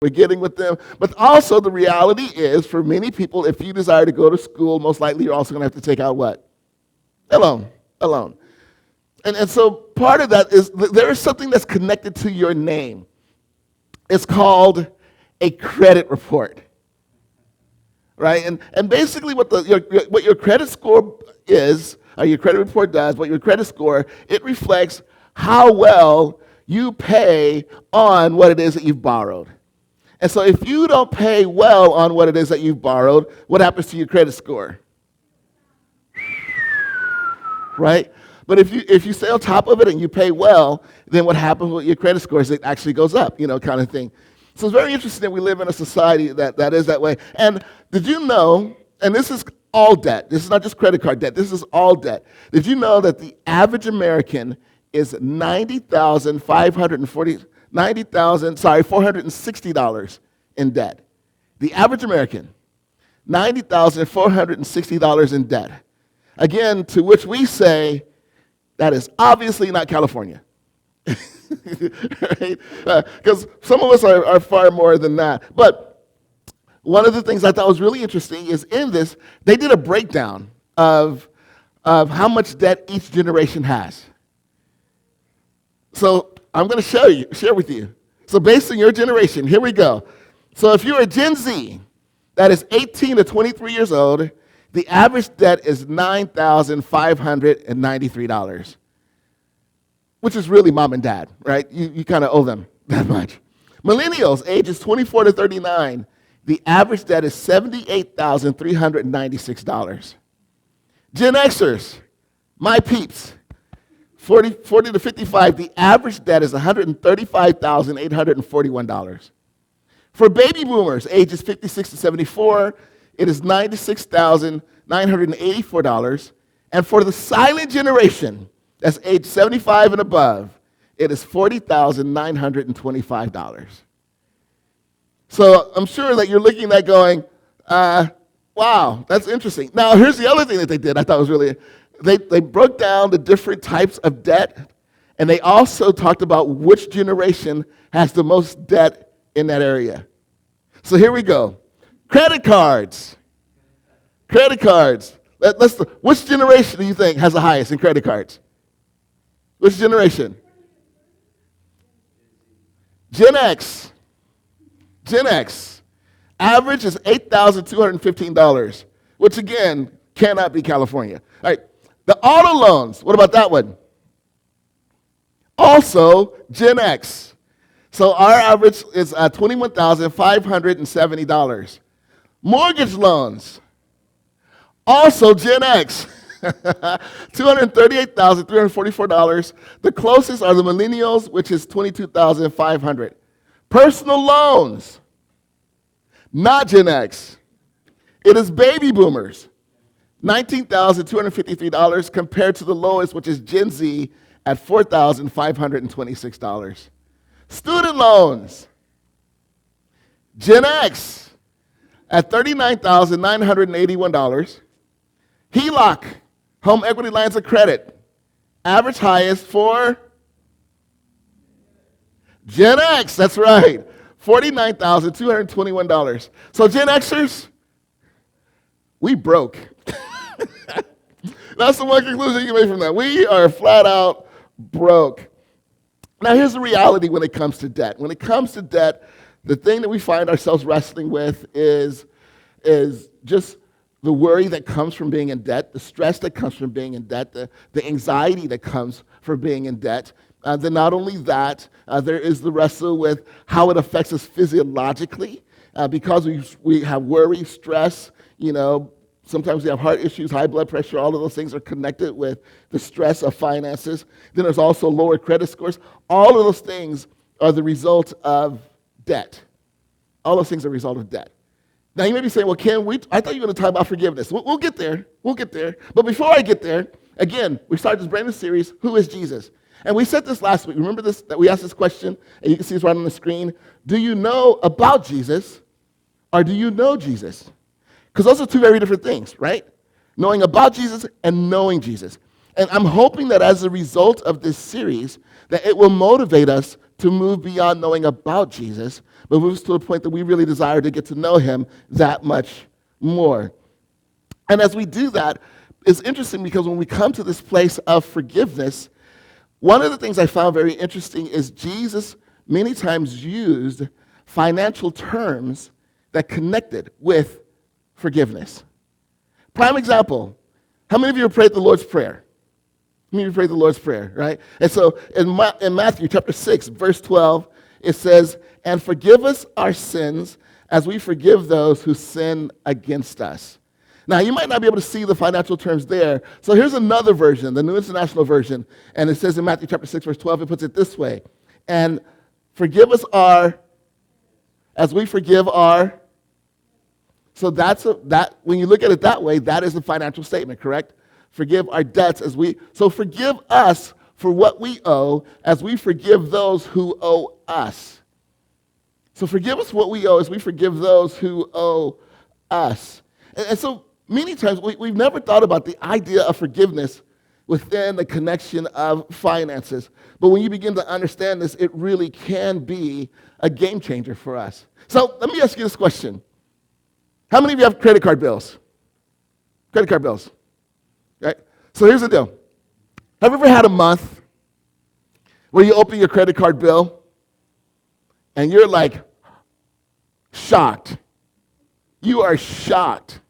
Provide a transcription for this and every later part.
we're getting with them. But also the reality is, for many people, if you desire to go to school, most likely you're also going to have to take out what? A loan. And so part of that is there is something that's connected to your name. It's called a credit report, right? And basically what your credit score is, or your credit report does, what your credit score, it reflects how well you pay on what it is that you've borrowed. And so if you don't pay well on what it is that you've borrowed, what happens to your credit score? Right? But if you stay on top of it and you pay well, then what happens with your credit score is it actually goes up, kind of thing. So it's very interesting that we live in a society that is that way. And did you know, and this is all debt, this is not just credit card debt, this is all debt. Did you know that the average American is $460 in debt? The average American, $90,460 in debt. Again, to which we say, that is obviously not California. Right? Because some of us are far more than that. But one of the things I thought was really interesting is in this, they did a breakdown of how much debt each generation has. So I'm going to share with you. So based on your generation, here we go. So if you're a Gen Z that is 18 to 23 years old, the average debt is $9,593, which is really mom and dad, right? You kind of owe them that much. Millennials, ages 24 to 39, the average debt is $78,396. Gen Xers, my peeps, 40 to 55, the average debt is $135,841. For baby boomers, ages 56 to 74, it is $96,984. And for the silent generation, that's age 75 and above, it is $40,925. So I'm sure that you're looking at that going, wow, that's interesting. Now, here's the other thing that they did I thought was really, they broke down the different types of debt, and they also talked about which generation has the most debt in that area. So here we go. Credit cards. Which generation do you think has the highest in credit cards? Which generation? Gen X. Average is $8,215, which again, cannot be California. All right, the auto loans, what about that one? Also, Gen X. So our average is $21,570. Mortgage loans, also Gen X, $238,344. The closest are the millennials, which is $22,500. Personal loans, not Gen X. It is baby boomers, $19,253 compared to the lowest, which is Gen Z at $4,526. Student loans, Gen X at $39,981. HELOC, home equity lines of credit, average highest for Gen X, that's right, $49,221. So Gen Xers, we broke. That's the one conclusion you can make from that. We are flat out broke. Now here's the reality when it comes to debt. When it comes to debt, the thing that we find ourselves wrestling with is just the worry that comes from being in debt, the stress that comes from being in debt, the anxiety that comes from being in debt. Then not only that, there is the wrestle with how it affects us physiologically, because we have worry, stress, sometimes we have heart issues, high blood pressure, all of those things are connected with the stress of finances. Then there's also lower credit scores. All of those things are the result of debt. All those things are a result of debt. Now you may be saying, well, Ken, I thought you were going to talk about forgiveness. We'll get there. But before I get there, again, we started this brand new series, Who is Jesus? And we said this last week. Remember this, that we asked this question, and you can see it's right on the screen. Do you know about Jesus, or do you know Jesus? Because those are two very different things, right? Knowing about Jesus and knowing Jesus. And I'm hoping that as a result of this series, that it will motivate us to move beyond knowing about Jesus, but move us to a point that we really desire to get to know him that much more. And as we do that, it's interesting because when we come to this place of forgiveness, one of the things I found very interesting is Jesus many times used financial terms that connected with forgiveness. Prime example, how many of you have prayed the Lord's Prayer? How many of you prayed the Lord's Prayer, right? And so in Matthew chapter 6, verse 12, it says, "And forgive us our sins as we forgive those who sin against us." Now, you might not be able to see the financial terms there. So here's another version, the New International Version. And it says in Matthew chapter 6, verse 12, it puts it this way. "And forgive us as we forgive our." So that when you look at it that way, that is the financial statement, correct? Forgive our debts as we. So forgive us for what we owe as we forgive those who owe us. So forgive us what we owe as we forgive those who owe us. And so many times we've never thought about the idea of forgiveness within the connection of finances. But when you begin to understand this, it really can be a game changer for us. So let me ask you this question. How many of you have credit card bills? Credit card bills. Right? So here's the deal. Have you ever had a month where you open your credit card bill and you're like shocked? You are shocked.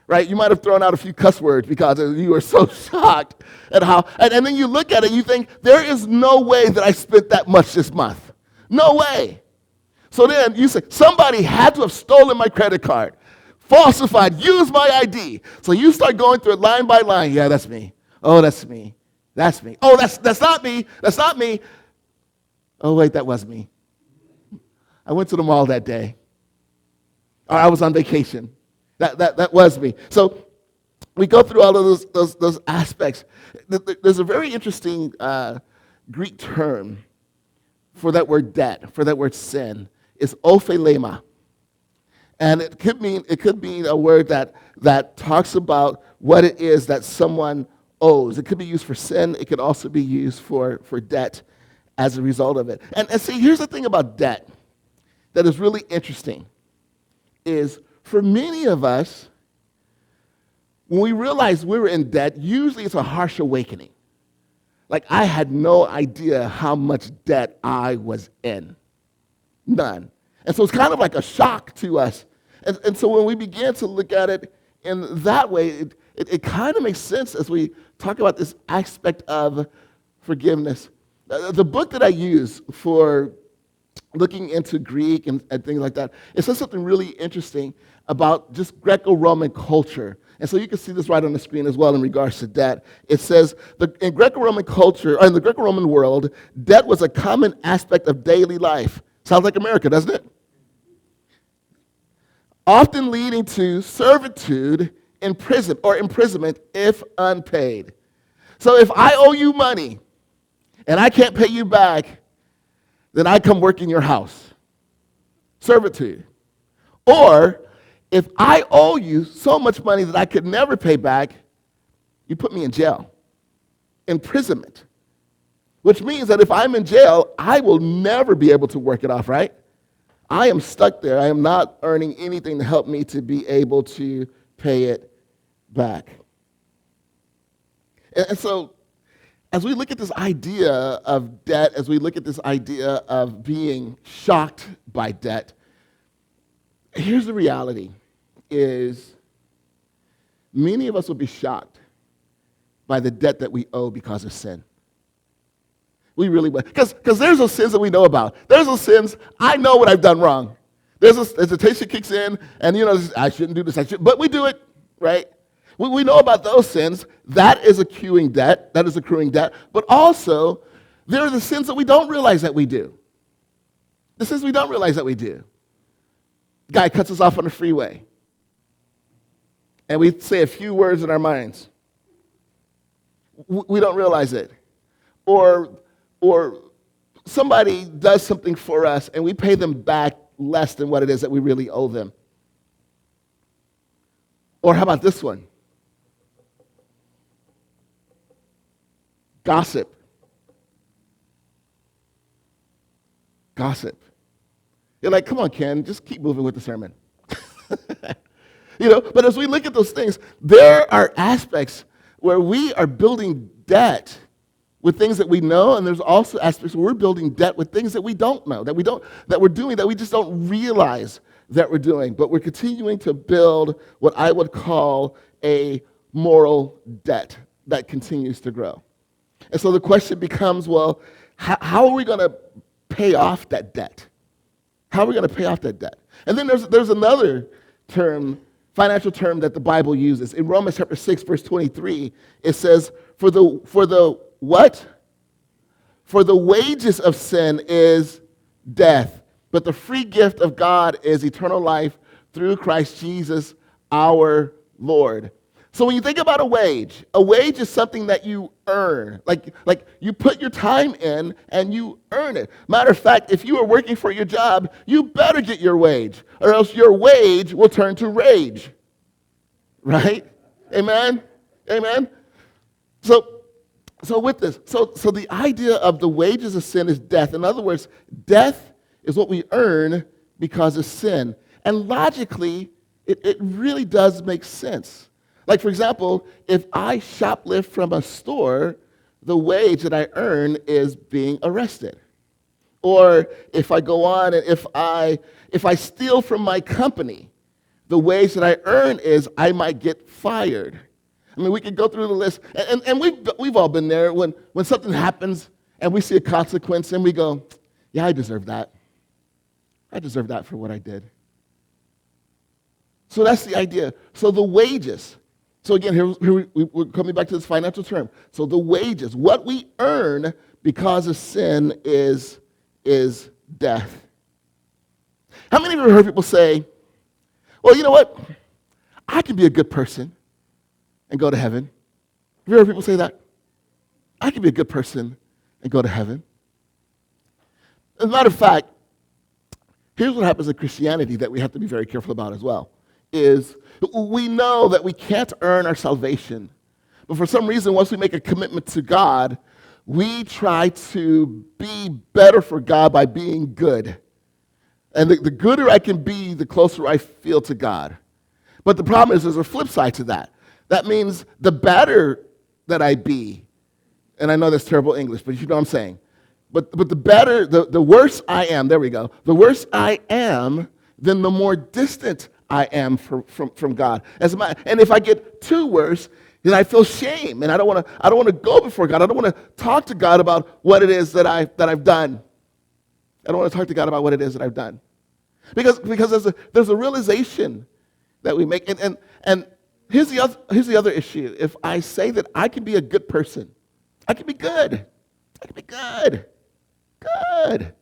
Right? You might have thrown out a few cuss words because you were so shocked at how, and then you look at it and you think, there is no way that I spent that much this month. No way. So then you say, somebody had to have stolen my credit card, falsified, used my ID. So you start going through it line by line. Yeah, that's me. Oh, that's me. That's me. Oh, that's not me. That's not me. Oh, wait, that was me. I went to the mall that day. Or I was on vacation. That was me. So we go through all of those aspects. There's a very interesting Greek term for that word debt, for that word sin. It's ophelema. And it could mean a word that talks about what it is that someone owes. It could be used for sin. It could also be used for debt as a result of it. And see, here's the thing about debt that is really interesting is for many of us, when we realize we were in debt, usually it's a harsh awakening. Like, I had no idea how much debt I was in. None. And so it's kind of like a shock to us. And so when we begin to look at it in that way, it kind of makes sense as we talk about this aspect of forgiveness. The book that I use for looking into Greek and things like that, it says something really interesting about just Greco-Roman culture. And so you can see this right on the screen as well in regards to debt. It says, in Greco-Roman culture, or in the Greco-Roman world, debt was a common aspect of daily life. Sounds like America, doesn't it? Often leading to servitude, imprisonment if unpaid. So if I owe you money and I can't pay you back, then I come work in your house. Servitude. Or if I owe you so much money that I could never pay back, you put me in jail. Imprisonment. Which means that if I'm in jail, I will never be able to work it off, right? I am stuck there. I am not earning anything to help me to be able to pay it back. And so, as we look at this idea of debt, as we look at this idea of being shocked by debt, here's the reality, is many of us will be shocked by the debt that we owe because of sin. We really will. Because there's those sins that we know about. There's those sins, I know what I've done wrong. There's a temptation kicks in, and I shouldn't do this, but we do it, right? We know about those sins. That is accruing debt. But also, there are the sins that we don't realize that we do. The sins we don't realize that we do. Guy cuts us off on the freeway. And we say a few words in our minds. We don't realize it. Or somebody does something for us and we pay them back less than what it is that we really owe them. Or how about this one? Gossip. Gossip. You're like, come on, Ken, just keep moving with the sermon. But as we look at those things, there are aspects where we are building debt with things that we know, and there's also aspects where we're building debt with things that we don't know, that we're doing, that we just don't realize that we're doing. But we're continuing to build what I would call a moral debt that continues to grow. And so the question becomes, well, how are we going to pay off that debt? How are we going to pay off that debt? And then there's another term, financial term that the Bible uses. In Romans chapter 6, verse 23, it says, for the what? For the wages of sin is death, but the free gift of God is eternal life through Christ Jesus our Lord. So when you think about a wage is something that you earn. Like you put your time in and you earn it. Matter of fact, if you are working for your job, you better get your wage, or else your wage will turn to rage. Right? Amen? Amen? So with this, so the idea of the wages of sin is death. In other words, death is what we earn because of sin. And logically, it really does make sense. Like, for example, if I shoplift from a store, the wage that I earn is being arrested. Or if I go on and if I steal from my company, the wage that I earn is I might get fired. I mean, we could go through the list, and we've all been there when something happens and we see a consequence and we go, yeah, I deserve that. I deserve that for what I did. So that's the idea. So the wages. So again, here we're coming back to this financial term. So the wages, what we earn because of sin is death. How many of you have heard people say, well, you know what? I can be a good person and go to heaven. Have you heard people say that? I can be a good person and go to heaven. As a matter of fact, here's what happens in Christianity that we have to be very careful about as well, is we know that we can't earn our salvation. But for some reason, once we make a commitment to God, we try to be better for God by being good. And the gooder I can be, the closer I feel to God. But the problem is there's a flip side to that. That means the better that I be, and I know that's terrible English, but you know what I'm saying. But the better, the worse I am, there we go. The worse I am, then the more distant I am from God. And if I get too worse, then I feel shame, and I don't want to go before God. I don't want to talk to God about what it is that I've done. I don't want to talk to God about what it is that I've done, because there's a realization that we make, and here's the other issue. If I say that I can be a good person, I can be good. I can be good. Good.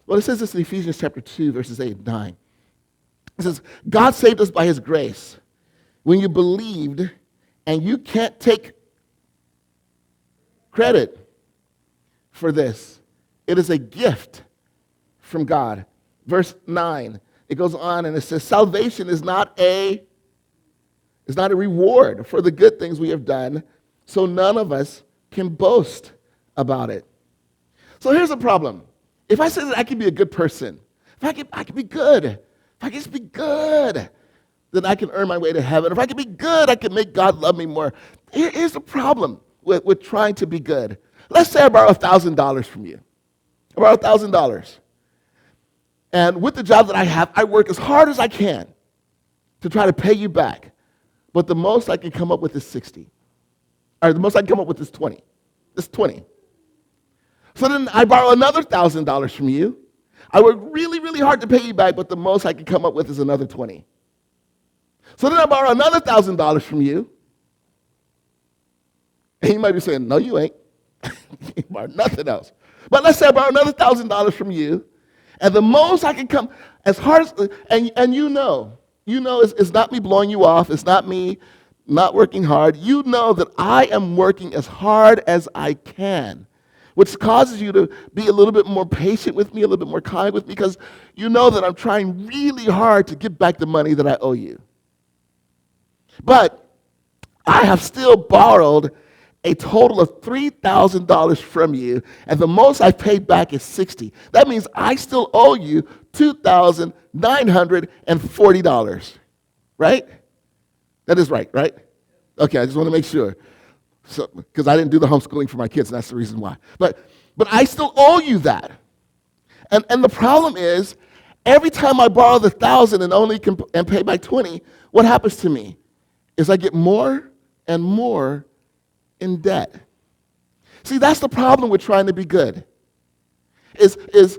Well, it says this in Ephesians chapter 2, verses 8 and 9. It says, God saved us by his grace when you believed, and you can't take credit for this. It is a gift from God. Verse 9, it goes on and it says, salvation is not a reward for the good things we have done, so none of us can boast about it. So here's the problem. If I say that I can be a good person, if I can be good, if I can just be good, then I can earn my way to heaven. If I can be good, I can make God love me more. Here's the problem with trying to be good. Let's say I borrow $1,000 from you. I borrow $1,000. And with the job that I have, I work as hard as I can to try to pay you back. But the most I can come up with is 60. Or the most I can come up with is 20. It's 20. So then I borrow another $1,000 from you. I work really, really hard to pay you back, but the most I can come up with is another 20. So then I borrow another $1,000 from you. And you might be saying, no, you ain't. You borrowed nothing else. But let's say I borrow another $1,000 from you, and the most I can come, as hard as, and you know it's not me blowing you off, it's not me not working hard. You know that I am working as hard as I can, which causes you to be a little bit more patient with me, a little bit more kind with me, because you know that I'm trying really hard to get back the money that I owe you. But I have still borrowed a total of $3,000 from you, and the most I paid back is $60. That means I still owe you $2,940, right? That is right, right? Okay, I just want to make sure. So, because I didn't do the homeschooling for my kids, and that's the reason why. But I still owe you that. And the problem is, every time I borrow the 1,000 and pay back 20, what happens to me is I get more and more in debt. See, that's the problem with trying to be good. Is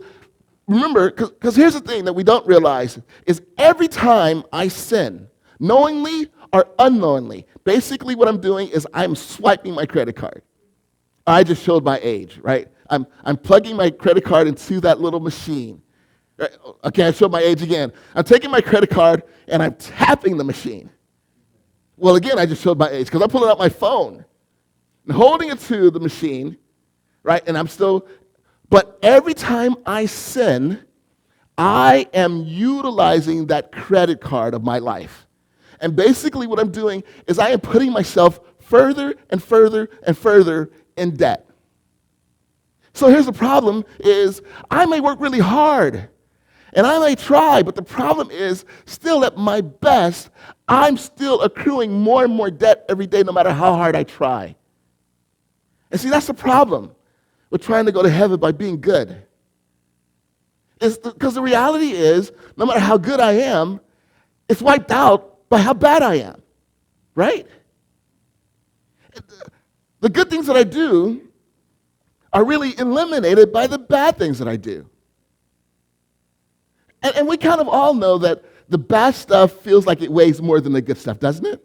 remember, because here's the thing that we don't realize, is every time I sin, knowingly or unknowingly, basically what I'm doing is I'm swiping my credit card. I just showed my age, right? I'm plugging my credit card into that little machine. Right? Okay, I showed my age again. I'm taking my credit card and I'm tapping the machine. Well, again, I just showed my age because I'm pulling out my phone and holding it to the machine, right? And but every time I sin, I am utilizing that credit card of my life. And basically what I'm doing is I am putting myself further and further and further in debt. So here's the problem is I may work really hard and I may try, but the problem is still at my best, I'm still accruing more and more debt every day no matter how hard I try. And see, that's the problem with trying to go to heaven by being good. Because the reality is, no matter how good I am, it's wiped out by how bad I am, right? The good things that I do are really eliminated by the bad things that I do. And we kind of all know that the bad stuff feels like it weighs more than the good stuff, doesn't it?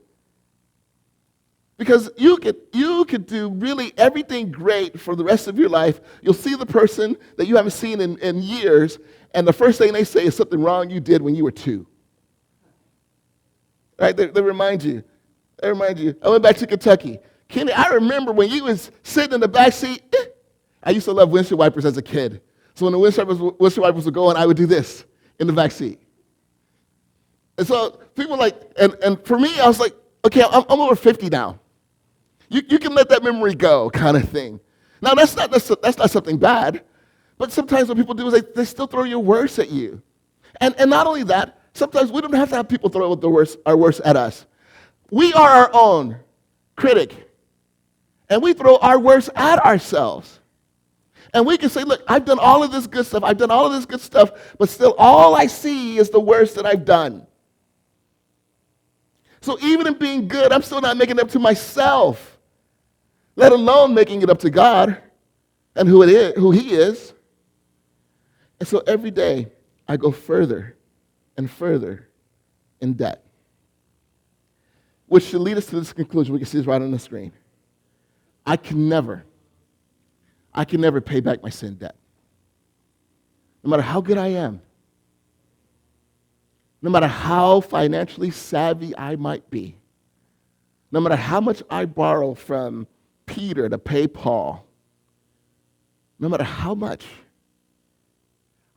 Because you could do really everything great for the rest of your life. You'll see the person that you haven't seen in years, and the first thing they say is something wrong you did when you were 2. Right? They remind you. I went back to Kentucky. Kenny, I remember when you was sitting in the back seat. I used to love windshield wipers as a kid. So when the windshield wipers were going, I would do this in the back seat. And so people and for me, I was like, okay, I'm over 50 now. You can let that memory go, kind of thing. Now that's not something bad, but sometimes what people do is they still throw your worst at you, and not only that, sometimes we don't have to have people throw our worst at us. We are our own critic, and we throw our worst at ourselves. And we can say, look, I've done all of this good stuff, but still all I see is the worst that I've done. So even in being good, I'm still not making it up to myself, let alone making it up to God and who He is. And so every day, I go further and further in debt, which should lead us to this conclusion. We can see this right on the screen. I can never pay back my sin debt. No matter how good I am, no matter how financially savvy I might be, no matter how much I borrow from Peter to pay Paul, no matter how much,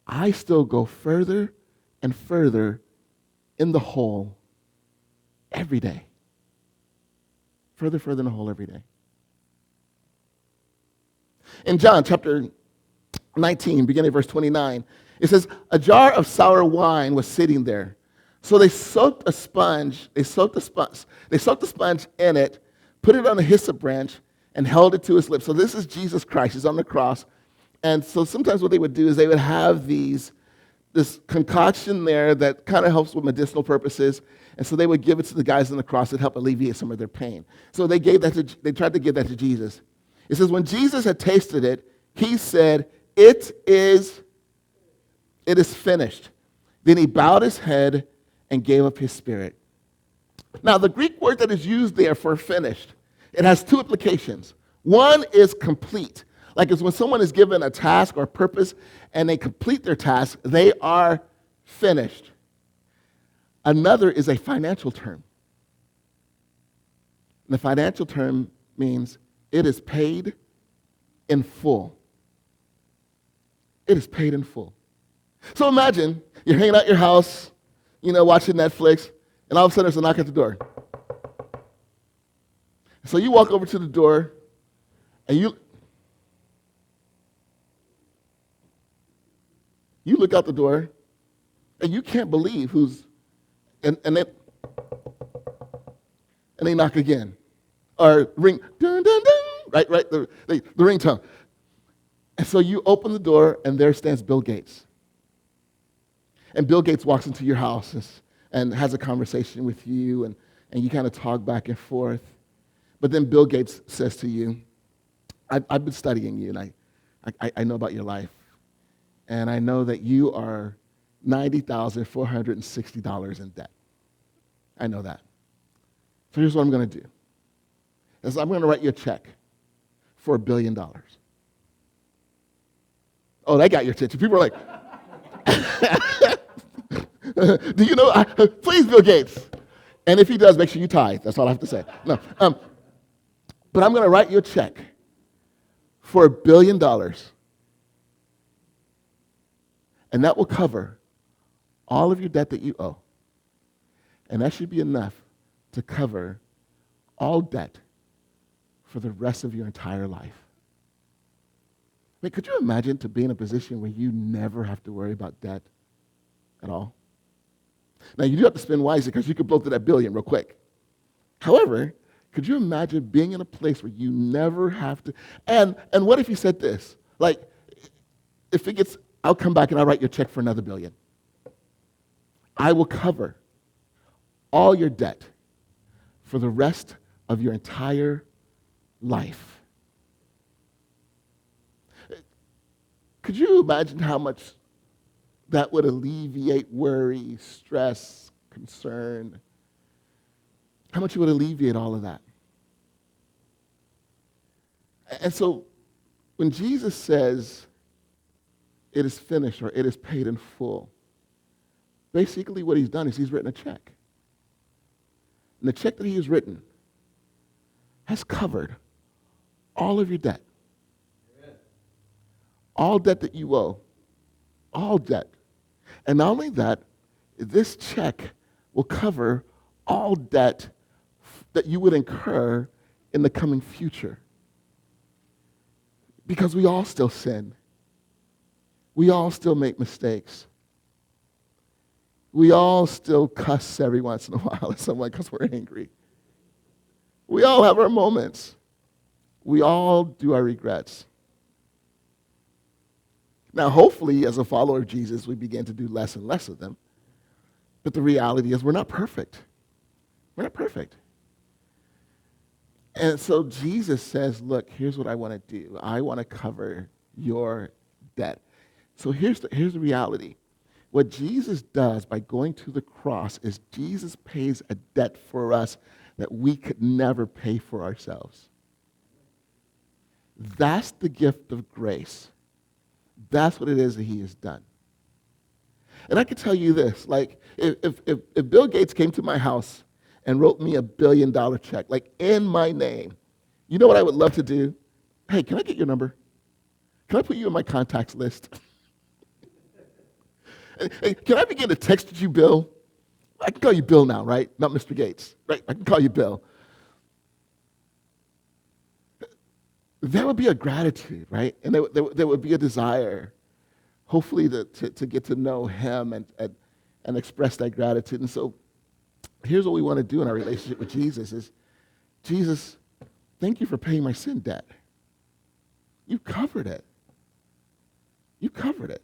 I still go further and further in the hole every day. Further in the hole every day. In John chapter 19, beginning of verse 29, it says, a jar of sour wine was sitting there. So they soaked the sponge in it, put it on a hyssop branch, and held it to his lips. So this is Jesus Christ. He's on the cross. And so sometimes what they would do is they would have this concoction there that kind of helps with medicinal purposes. And so they would give it to the guys on the cross to help alleviate some of their pain. So they tried to give that to Jesus. It says, when Jesus had tasted it, he said, it is finished. Then he bowed his head and gave up his spirit. Now, the Greek word that is used there for finished, it has 2 implications. One is complete. Like it's when someone is given a task or purpose and they complete their task, they are finished. Another is a financial term. And the financial term means it is paid in full. It is paid in full. So imagine you're hanging out at your house, watching Netflix, and all of a sudden there's a knock at the door. So you walk over to the door, and you look out the door, and you can't believe who's, and they knock again, or ring, dun, dun, dun, right, the ringtone. And so you open the door, and there stands Bill Gates. And Bill Gates walks into your house and has a conversation with you, and you kind of talk back and forth. But then Bill Gates says to you, I've been studying you, and I know about your life. And I know that you are $90,460 in debt. I know that. So here's what I'm going to do. Is I'm going to write you a check for $1 billion. Oh, that got your attention. People are like, do you know? Please, Bill Gates. And if he does, make sure you tithe. That's all I have to say. No. But I'm going to write you a check for $1 billion. And that will cover all of your debt that you owe. And that should be enough to cover all debt for the rest of your entire life. I mean, could you imagine to be in a position where you never have to worry about debt at all? Now, you do have to spend wisely because you could blow through that billion real quick. However, could you imagine being in a place where you never have to? And what if you said this? Like, if it gets, I'll come back and I'll write you a check for another $1 billion. I will cover all your debt for the rest of your entire life. Could you imagine how much that would alleviate worry, stress, concern? How much it would alleviate all of that? And so when Jesus says, it is finished, or it is paid in full, basically what he's done is he's written a check. And the check that he has written has covered all of your debt. Amen. All debt that you owe. All debt. And not only that, this check will cover all debt that you would incur in the coming future. Because we all still sin. We all still make mistakes. We all still cuss every once in a while at someone because we're angry. We all have our moments. We all do our regrets. Now, hopefully, as a follower of Jesus, we begin to do less and less of them. But the reality is we're not perfect. We're not perfect. And so Jesus says, look, here's what I want to do. I want to cover your debt. So here's the reality. What Jesus does by going to the cross is Jesus pays a debt for us that we could never pay for ourselves. That's the gift of grace. That's what it is that he has done. And I can tell you this, like, if Bill Gates came to my house and wrote me $1 billion check, like in my name, you know what I would love to do? Hey, can I get your number? Can I put you in my contacts list? Hey, can I begin to text you, Bill? I can call you Bill now, right? Not Mr. Gates, right? I can call you Bill. There would be a gratitude, right? And there would be a desire, hopefully, to get to know him and express that gratitude. And so here's what we want to do in our relationship with Jesus is, Jesus, thank you for paying my sin debt. You covered it. You covered it.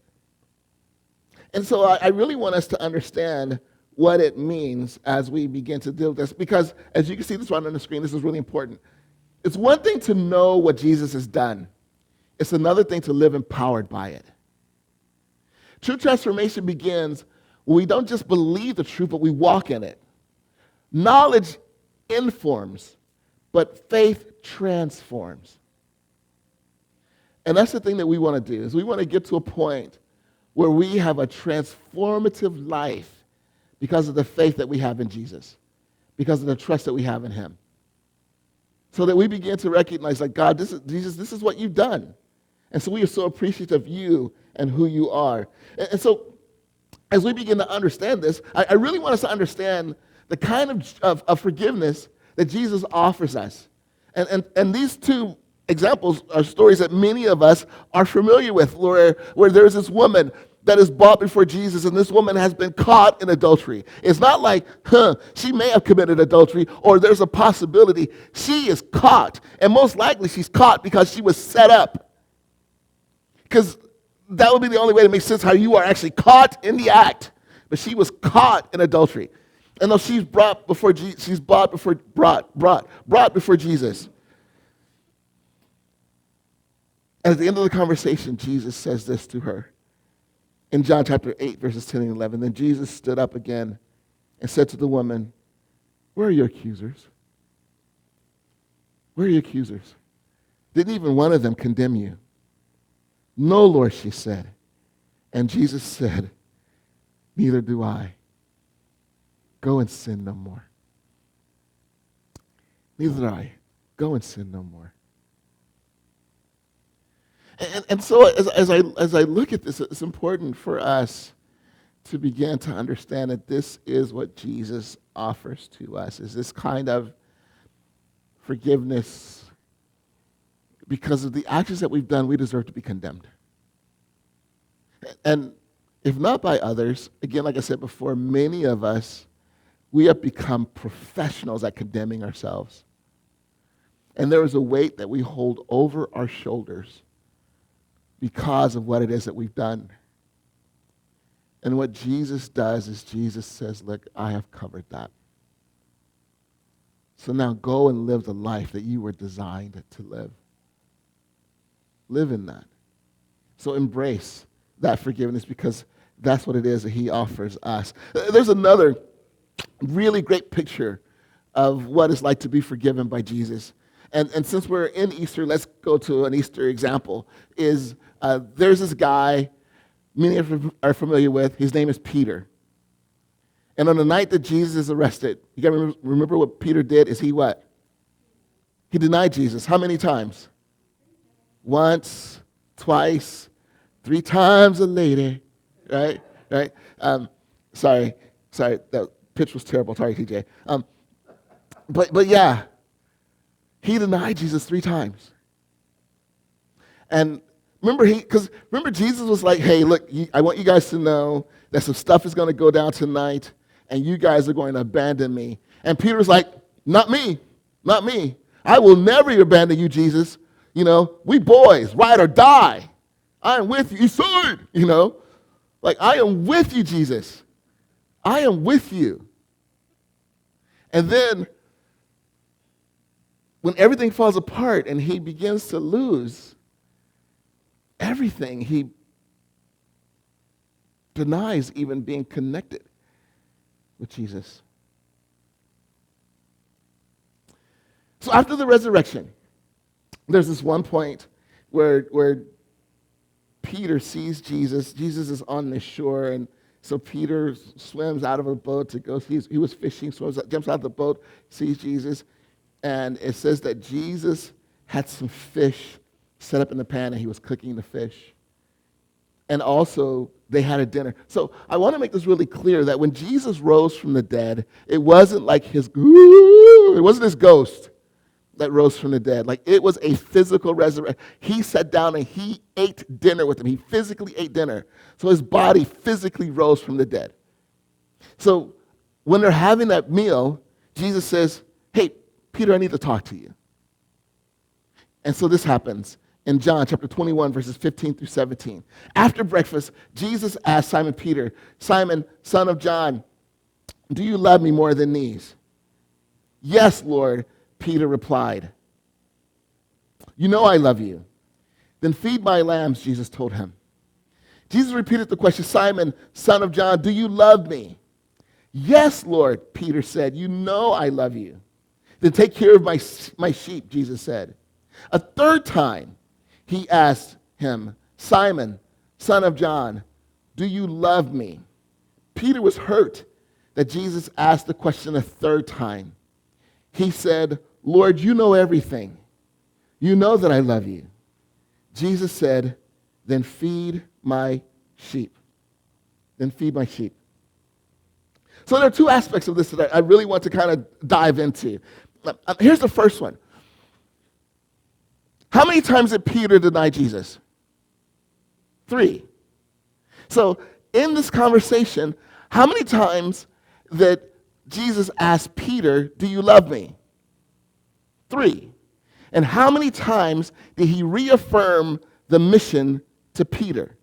And so I really want us to understand what it means as we begin to deal with this, because as you can see this right on the screen, this is really important. It's one thing to know what Jesus has done. It's another thing to live empowered by it. True transformation begins when we don't just believe the truth, but we walk in it. Knowledge informs, but faith transforms. And that's the thing that we want to do, is we want to get to a point where we have a transformative life because of the faith that we have in Jesus, because of the trust that we have in him. So that we begin to recognize, like, God, Jesus, this is what you've done. And so we are so appreciative of you and who you are. And so as we begin to understand this, I really want us to understand the kind of forgiveness that Jesus offers us. And these two examples are stories that many of us are familiar with, where there's this woman that is brought before Jesus, and this woman has been caught in adultery. It's not like, she may have committed adultery, or there's a possibility. She is caught, and most likely she's caught because she was set up. Because that would be the only way to make sense how you are actually caught in the act. But she was caught in adultery. And though she's brought before Jesus, brought before Jesus. And at the end of the conversation, Jesus says this to her. In John chapter 8, verses 10 and 11, then Jesus stood up again and said to the woman, where are your accusers? Where are your accusers? Didn't even one of them condemn you? No, Lord, she said. And Jesus said, neither do I. Go and sin no more. Neither do I. Go and sin no more. And so as I look at this, it's important for us to begin to understand that this is what Jesus offers to us, is this kind of forgiveness. Because of the actions that we've done, we deserve to be condemned. And if not by others, again, like I said before, many of us, we have become professionals at condemning ourselves. And there is a weight that we hold over our shoulders because of what it is that we've done. And what Jesus does is Jesus says, look, I have covered that. So now go and live the life that you were designed to live. Live in that. So embrace that forgiveness, because that's what it is that he offers us. There's another really great picture of what it's like to be forgiven by Jesus. And since we're in Easter, let's go to an Easter example. There's this guy many of you are familiar with. His name is Peter. And on the night that Jesus is arrested, you got to remember what Peter did is he what? He denied Jesus. How many times? Once, twice, 3 times later, right? Right? Sorry, that pitch was terrible. Sorry, TJ. But yeah, he denied Jesus 3 times. And remember Jesus was like, hey, look, I want you guys to know that some stuff is going to go down tonight, and you guys are going to abandon me. And Peter was like, not me. I will never abandon you, Jesus. You know, we boys, ride or die. I am with you. You saw it, you know. Like, I am with you, Jesus. I am with you. And then when everything falls apart and he begins to lose everything, he denies even being connected with Jesus. So after the resurrection, there's this one point where Peter sees Jesus. Jesus is on the shore, and so Peter swims out of a boat to go. He was fishing, jumps out of the boat, sees Jesus, and it says that Jesus had some fish set up in the pan, and he was cooking the fish. And also, they had a dinner. So I want to make this really clear that when Jesus rose from the dead, it wasn't like his ghost that rose from the dead. Like, it was a physical resurrection. He sat down and he ate dinner with them. He physically ate dinner. So his body physically rose from the dead. So when they're having that meal, Jesus says, hey, Peter, I need to talk to you. And so this happens in John chapter 21, verses 15 through 17. After breakfast, Jesus asked Simon Peter, Simon, son of John, do you love me more than these? Yes, Lord, Peter replied. You know I love you. Then feed my lambs, Jesus told him. Jesus repeated the question, Simon, son of John, do you love me? Yes, Lord, Peter said, you know I love you. Then take care of my sheep, Jesus said. A third time, he asked him, Simon, son of John, do you love me? Peter was hurt that Jesus asked the question a third time. He said, Lord, you know everything. You know that I love you. Jesus said, then feed my sheep. Then feed my sheep. So there are 2 aspects of this that I really want to kind of dive into. Here's the first one. How many times did Peter deny Jesus? 3. So in this conversation, how many times did Jesus ask Peter, do you love me? 3. And how many times did he reaffirm the mission to Peter?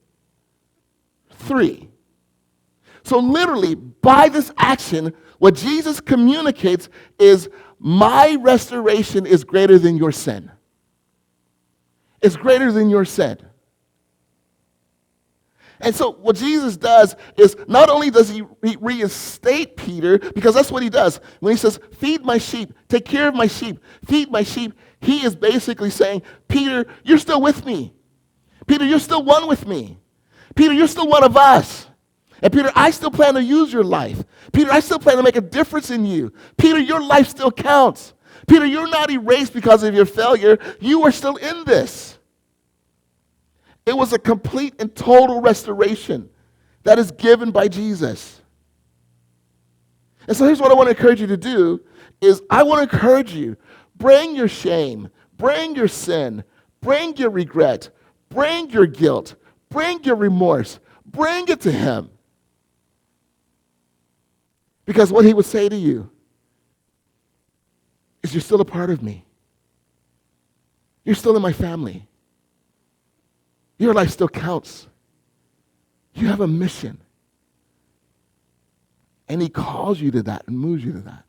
3. So literally, by this action, what Jesus communicates is my restoration is greater than your sin. It's greater than your sin. And so what Jesus does is not only does he reinstate Peter, because that's what he does. When he says, feed my sheep, take care of my sheep, feed my sheep, he is basically saying, Peter, you're still with me. Peter, you're still one with me. Peter, you're still one of us. And Peter, I still plan to use your life. Peter, I still plan to make a difference in you. Peter, your life still counts. Peter, you're not erased because of your failure. You are still in this. It was a complete and total restoration that is given by Jesus. And so here's what I want to encourage you to do is I want to encourage you, bring your shame, bring your sin, bring your regret, bring your guilt, bring your remorse, bring it to him. Because what he would say to you is you're still a part of me. You're still in my family. Your life still counts. You have a mission. And he calls you to that and moves you to that.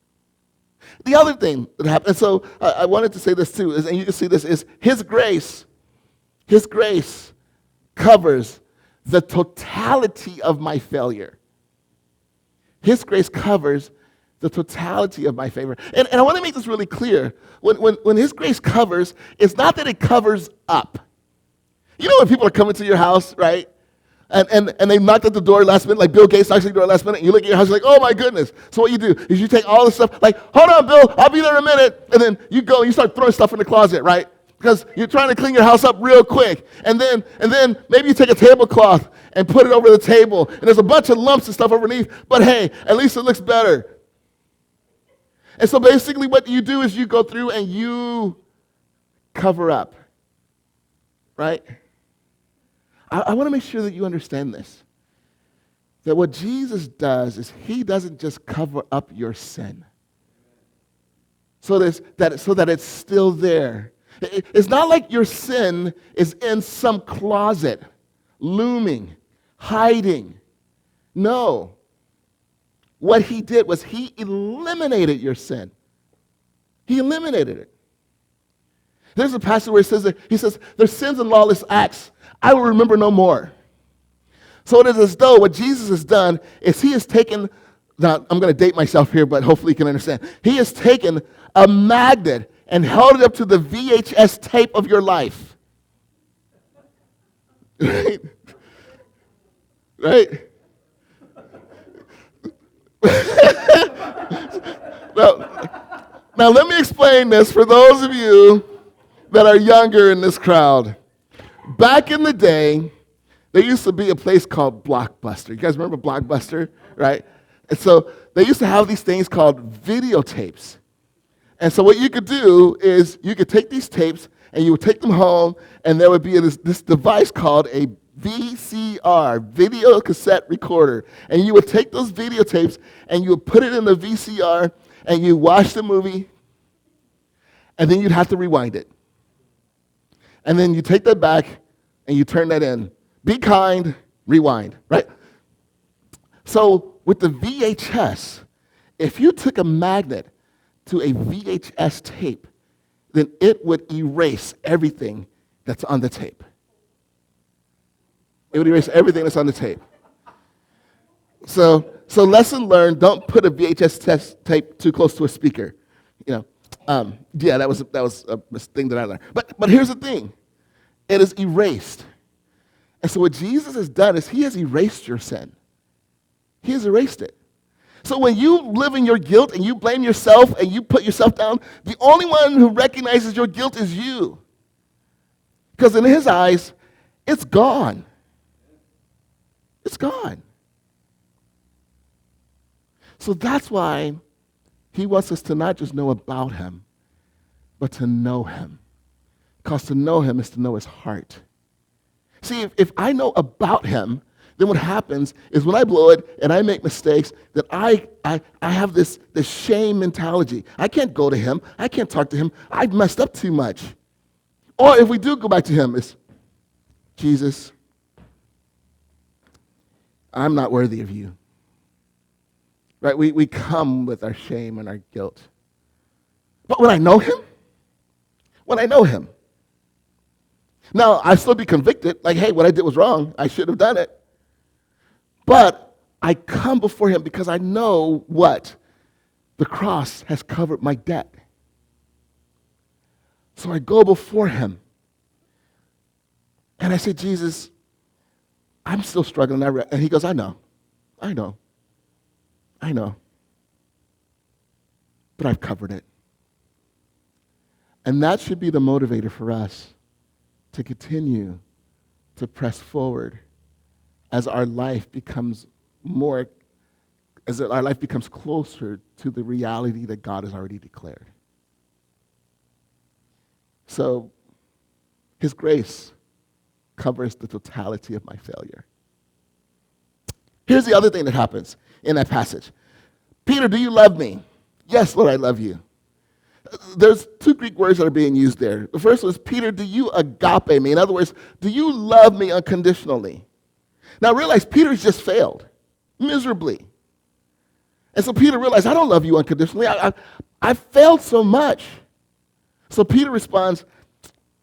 The other thing that happened, and so I wanted to say this too, is, and you can see this, is his grace covers the totality of my failure. His grace covers the totality of my favor. And I want to make this really clear. When his grace covers, it's not that it covers up. You know when people are coming to your house, right? And they knocked at the door last minute, like Bill Gates knocks at the door last minute, and you look at your house, you're like, oh my goodness. So what you do is you take all the stuff, like, hold on, Bill, I'll be there in a minute. And then you go and you start throwing stuff in the closet, right? Because you're trying to clean your house up real quick. And then maybe you take a tablecloth and put it over the table, and there's a bunch of lumps and stuff underneath, but hey, at least it looks better. And so basically what you do is you go through and you cover up, right? I want to make sure that you understand this. That what Jesus does is he doesn't just cover up your sin so that it's still there. It's not like your sin is in some closet, looming, hiding. No. What he did was he eliminated your sin. He eliminated it. There's a passage where he says, their sins and lawless acts I will remember no more. So it is as though what Jesus has done is he has taken, now I'm going to date myself here, but hopefully you can understand. He has taken a magnet and held it up to the VHS tape of your life. Right? Right? Now let me explain this for those of you that are younger in this crowd. Back in the day, there used to be a place called Blockbuster. You guys remember Blockbuster, right? And so they used to have these things called videotapes. And so what you could do is you could take these tapes and you would take them home, and there would be this device called a VCR, video cassette recorder. And you would take those videotapes and you would put it in the VCR and you watch the movie, and then you'd have to rewind it. And then you take that back and you turn that in. Be kind, rewind, right? So with the VHS, if you took a magnet to a VHS tape, then it would erase everything that's on the tape. It would erase everything that's on the tape. So lesson learned, don't put a VHS tape too close to a speaker. Yeah, that was a thing that I learned. But here's the thing. It is erased. And so what Jesus has done is he has erased your sin. He has erased it. So when you live in your guilt and you blame yourself and you put yourself down, the only one who recognizes your guilt is you. Because in his eyes, it's gone. It's gone. So that's why he wants us to not just know about him, but to know him. Because to know him is to know his heart. See, if I know about him, then what happens is when I blow it and I make mistakes, that I have this shame mentality. I can't go to him. I can't talk to him. I've messed up too much. Or if we do go back to him, it's, Jesus, I'm not worthy of you. Right? We come with our shame and our guilt. But when I know him, now I still be convicted, like, hey, what I did was wrong. I should have done it. But I come before him because I know what? The cross has covered my debt. So I go before him. And I say, Jesus, I'm still struggling. And he goes, I know. But I've covered it. And that should be the motivator for us to continue to press forward as our life becomes closer to the reality that God has already declared. So, his grace covers the totality of my failure. Here's the other thing that happens in that passage. Peter, do you love me? Yes, Lord, I love you. There's two Greek words that are being used there. The first was, Peter, do you agape me? In other words, do you love me unconditionally? Now realize Peter's just failed miserably. And so Peter realized, I don't love you unconditionally. I failed so much. So Peter responds,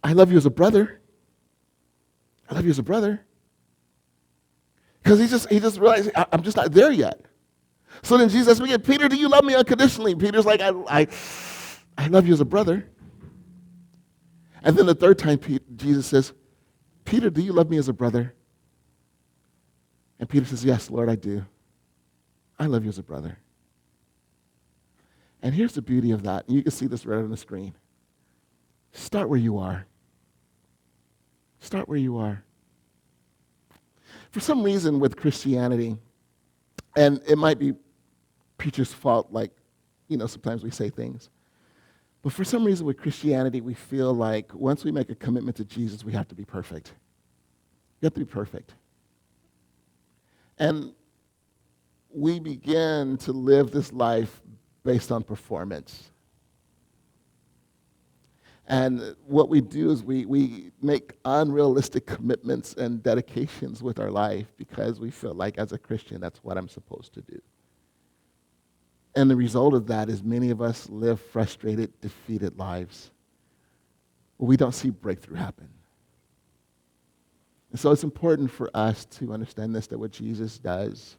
I love you as a brother. I love you as a brother. Because he just realized, I'm just not there yet. So then Jesus began, Peter, do you love me unconditionally? Peter's like, I love you as a brother. And then the third time Jesus says, Peter, do you love me as a brother? And Peter says, yes, Lord, I do. I love you as a brother. And here's the beauty of that. You can see this right on the screen. Start where you are. Start where you are. For some reason with Christianity, and it might be preacher's fault, like, sometimes we say things. But for some reason with Christianity, we feel like once we make a commitment to Jesus, we have to be perfect. You have to be perfect. And we begin to live this life based on performance. And what we do is we make unrealistic commitments and dedications with our life because we feel like as a Christian, that's what I'm supposed to do. And the result of that is many of us live frustrated, defeated lives. We don't see breakthrough happen. And so it's important for us to understand this, that what Jesus does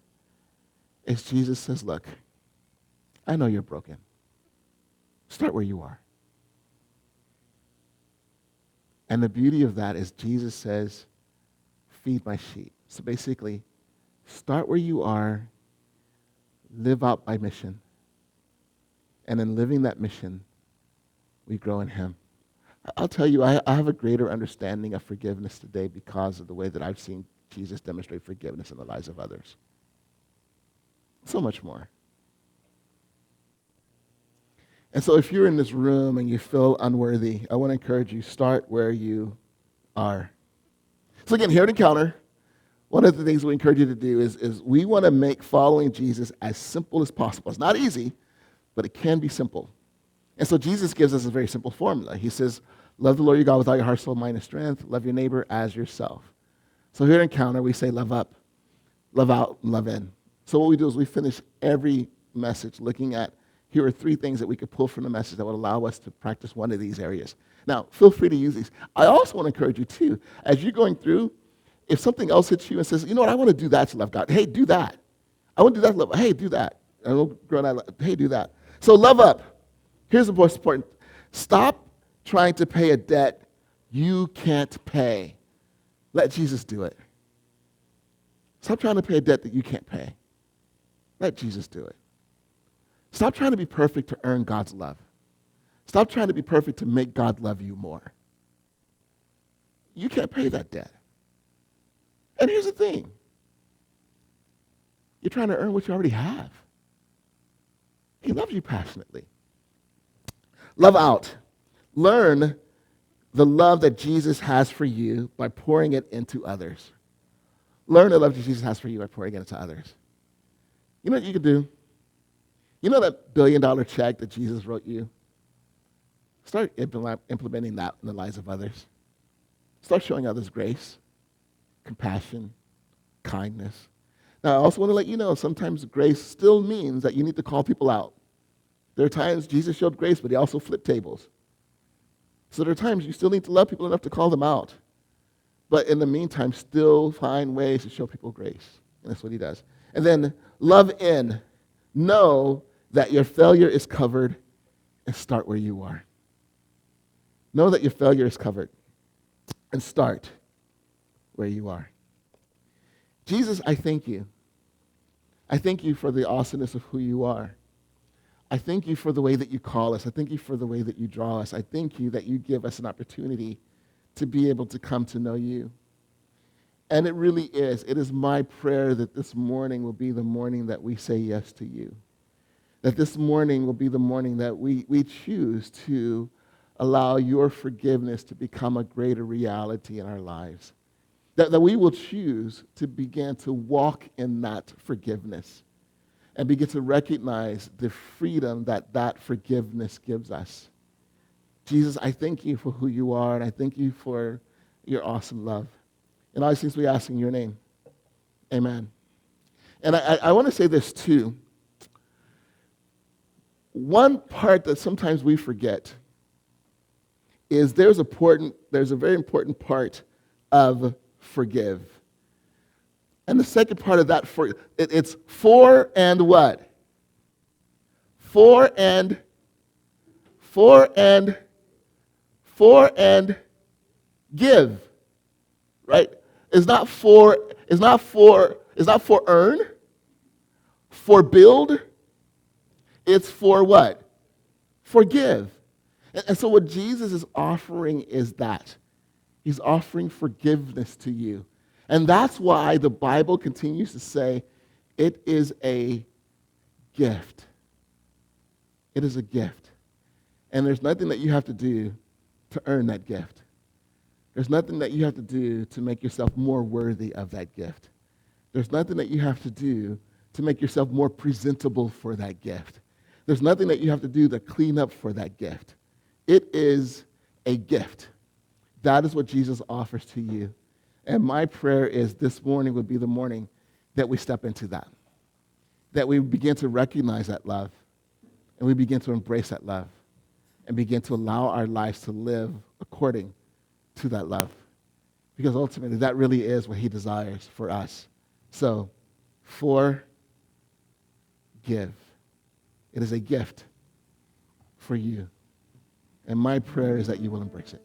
is Jesus says, look, I know you're broken. Start where you are. And the beauty of that is Jesus says, feed my sheep. So basically, start where you are, live out my mission. And in living that mission, we grow in him. I'll tell you, I have a greater understanding of forgiveness today because of the way that I've seen Jesus demonstrate forgiveness in the lives of others. So much more. And so if you're in this room and you feel unworthy, I want to encourage you, start where you are. So again, here at Encounter, one of the things we encourage you to do is we want to make following Jesus as simple as possible. It's not easy, but it can be simple. And so Jesus gives us a very simple formula. He says, love the Lord your God with all your heart, soul, mind, and strength. Love your neighbor as yourself. So here at Encounter, we say love up, love out, and love in. So what we do is we finish every message looking at, here are 3 things that we could pull from the message that would allow us to practice one of these areas. Now, feel free to use these. I also want to encourage you, too, as you're going through, if something else hits you and says, you know what, I want to do that to love God. Hey, do that. I want to do that to love. Hey, do that. Hey, do that. So love up. Here's the most important. Stop trying to pay a debt you can't pay. Let Jesus do it. Stop trying to pay a debt that you can't pay. Let Jesus do it. Stop trying to be perfect to earn God's love. Stop trying to be perfect to make God love you more. You can't pay that debt. And here's the thing. You're trying to earn what you already have. He loves you passionately. Love out. Learn the love that Jesus has for you by pouring it into others. Learn the love that Jesus has for you by pouring it into others. You know what you could do? You know that $1 billion check that Jesus wrote you? Start implementing that in the lives of others. Start showing others grace, compassion, kindness. Now, I also want to let you know sometimes grace still means that you need to call people out. There are times Jesus showed grace, but he also flipped tables. So there are times you still need to love people enough to call them out. But in the meantime, still find ways to show people grace. And that's what he does. And then love in. Know that your failure is covered and start where you are. Know that your failure is covered and start where you are. Jesus, I thank you. I thank you for the awesomeness of who you are. I thank you for the way that you call us. I thank you for the way that you draw us. I thank you that you give us an opportunity to be able to come to know you. And it really is. It is my prayer that this morning will be the morning that we say yes to you. That this morning will be the morning that we choose to allow your forgiveness to become a greater reality in our lives. That we will choose to begin to walk in that forgiveness and begin to recognize the freedom that that forgiveness gives us. Jesus, I thank you for who you are, and I thank you for your awesome love. And all these things we ask in your name. Amen. And I want to say this too. One part that sometimes we forget is there's a very important part of forgive. And the second part of that, it's for and what? For and give. Right? It's not for earn, for build. It's for what? Forgive. And so what Jesus is offering is that. He's offering forgiveness to you. And that's why the Bible continues to say it is a gift. It is a gift. And there's nothing that you have to do to earn that gift. There's nothing that you have to do to make yourself more worthy of that gift. There's nothing that you have to do to make yourself more presentable for that gift. There's nothing that you have to do to clean up for that gift. It is a gift. That is what Jesus offers to you. And my prayer is this morning would be the morning that we step into that. That we begin to recognize that love. And we begin to embrace that love. And begin to allow our lives to live according to that love. Because ultimately, that really is what he desires for us. So, forgive. It is a gift for you. And my prayer is that you will embrace it.